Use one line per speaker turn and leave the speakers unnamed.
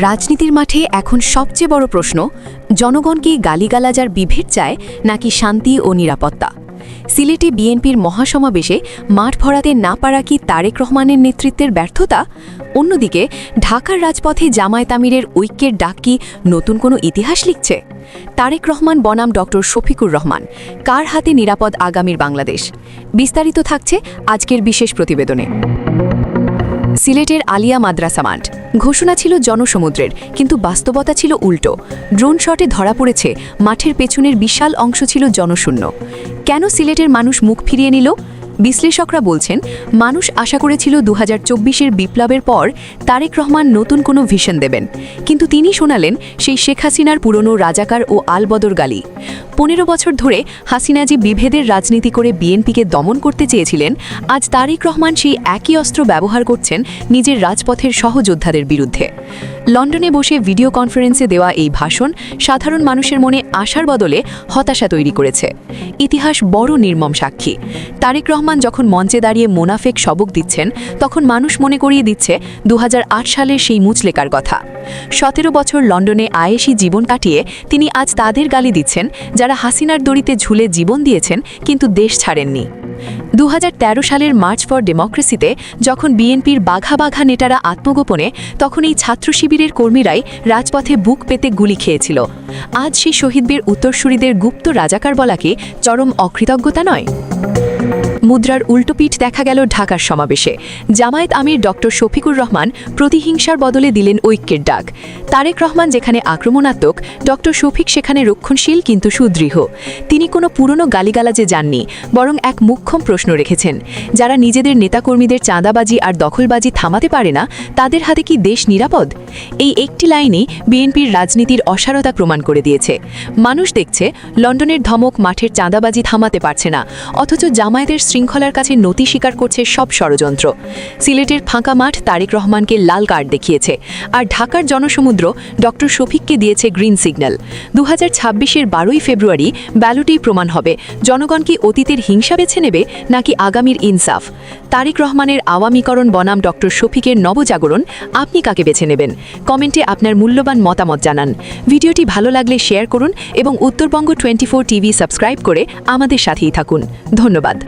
রাজনীতির মাঠে এখন সবচেয়ে বড় প্রশ্ন, জনগণ কি গালিগালাজ আর বিভেদ চায় নাকি শান্তি ও নিরাপত্তা? সিলেটে বিএনপির মহাসমাবেশে মাঠ ভরাতে না পারা কি তারেক রহমানের নেতৃত্বের ব্যর্থতা? অন্যদিকে ঢাকার রাজপথে জামায়াত আমিরের ঐক্যের ডাক কি নতুন কোনো ইতিহাস লিখছে? তারেক রহমান বনাম ডক্টর শফিকুর রহমান, কার হাতে নিরাপদ আগামীর বাংলাদেশ? বিস্তারিত থাকছে আজকের বিশেষ প্রতিবেদনে। সিলেটের আলিয়া মাদ্রাসা মাঠ ঘোষণা ছিল জনসমুদ্রের, কিন্তু বাস্তবতা ছিল উল্টো। ড্রোন শটে ধরা পড়েছে মাঠের পেছনের বিশাল অংশ ছিল জনশূন্য। কেন সিলেটের মানুষ মুখ ফিরিয়ে নিল? বিশ্লেষকরা বলছেন, মানুষ আশা করেছিল 2024-এর বিপ্লবের পর তারেক রহমান নতুন কোনো ভিশন দেবেন, কিন্তু তিনি শোনালেন সেই শেখ হাসিনার পুরনো রাজাকার ও আলবদর গালি। 15 বছর ধরে হাসিনা যে বিভেদের রাজনীতি করে বিএনপিকে দমন করতে চেয়েছিলেন, আজ তারেক রহমান সেই একই অস্ত্র ব্যবহার করছেন নিজের রাজপথের সহযোদ্ধাদের বিরুদ্ধে। লন্ডনে বসে ভিডিও কনফারেন্সে দেওয়া এই ভাষণ সাধারণ মানুষের মনে আশার বদলে হতাশা তৈরি করেছে। ইতিহাস বড় নির্মম সাক্ষী। তারেক রহমান যখন মঞ্চে দাঁড়িয়ে মোনাফেক সবক দিচ্ছেন, তখন মানুষ মনে করিয়ে দিচ্ছে 2008 সালের সেই মুচলেকার কথা। 17 বছর লন্ডনে আয়েশি জীবন কাটিয়ে তিনি আজ তাদের গালি দিচ্ছেন যারা হাসিনার দড়িতে ঝুলে জীবন দিয়েছেন কিন্তু দেশ ছাড়েননি। 2013 সালের মার্চ ফর ডেমোক্রেসিতে যখন বিএনপির বাঘা বাঘা নেতারা আত্মগোপনে, তখন এই ছাত্র শিবিরের কর্মীরাই রাজপথে বুক পেতে গুলি খেয়েছিল। আজ সেই শহীদদের উত্তরসূরিদের গুপ্ত রাজাকার বলা কি চরম অকৃতজ্ঞতা নয়? মুদ্রার উল্টোপিঠ দেখা গেল ঢাকার সমাবেশে। জামায়াত আমির ডক্টর শফিকুর রহমান প্রতিহিংসার বদলে দিলেন ঐক্যের ডাক। তারেক রহমান যেখানে আক্রমণাত্মক, ডক্টর শফিক সেখানে রক্ষণশীল কিন্তু সুদৃঢ়। তিনি কোনো পুরনো গালিগালাজে যাননি, বরং এক মুখ্যম প্রশ্ন রেখেছেন, যারা নিজেদের নেতাকর্মীদের চাঁদাবাজি আর দখলবাজি থামাতে পারে না, তাদের হাতে কি দেশ নিরাপদ? এই একটি লাইনই বিএনপির রাজনীতির অসারতা প্রমাণ করে দিয়েছে। মানুষ দেখছে লন্ডনের ধমক মাঠের চাঁদাবাজি থামাতে পারছে না, অথচ জামায়াতের শৃঙ্খলার কাছে নতি স্বীকার করছে সব ষড়যন্ত্র। সিলেটের ফাঁকা মাঠ তারেক রহমানকে লাল কার্ড দেখিয়েছে, আর ঢাকার জনসমুদ্র ডক্টর শফিককে দিয়েছে গ্রিন সিগন্যাল। 2026-এর 12ই ফেব্রুয়ারি ব্যালটেই প্রমাণ হবে জনগণ কি অতীতের হিংসা বেছে নেবে নাকি আগামীর ইনসাফ। তারেক রহমানের আওয়ামীকরণ বনাম ডক্টর শফিকের নবজাগরণ, আপনি কাকে বেছে নেবেন? কমেন্টে আপনার মূল্যবান মতামত জানান। ভিডিওটি ভালো লাগলে শেয়ার করুন এবং উত্তরবঙ্গ 24 টিভি সাবস্ক্রাইব করে আমাদের সাথেই থাকুন। ধন্যবাদ।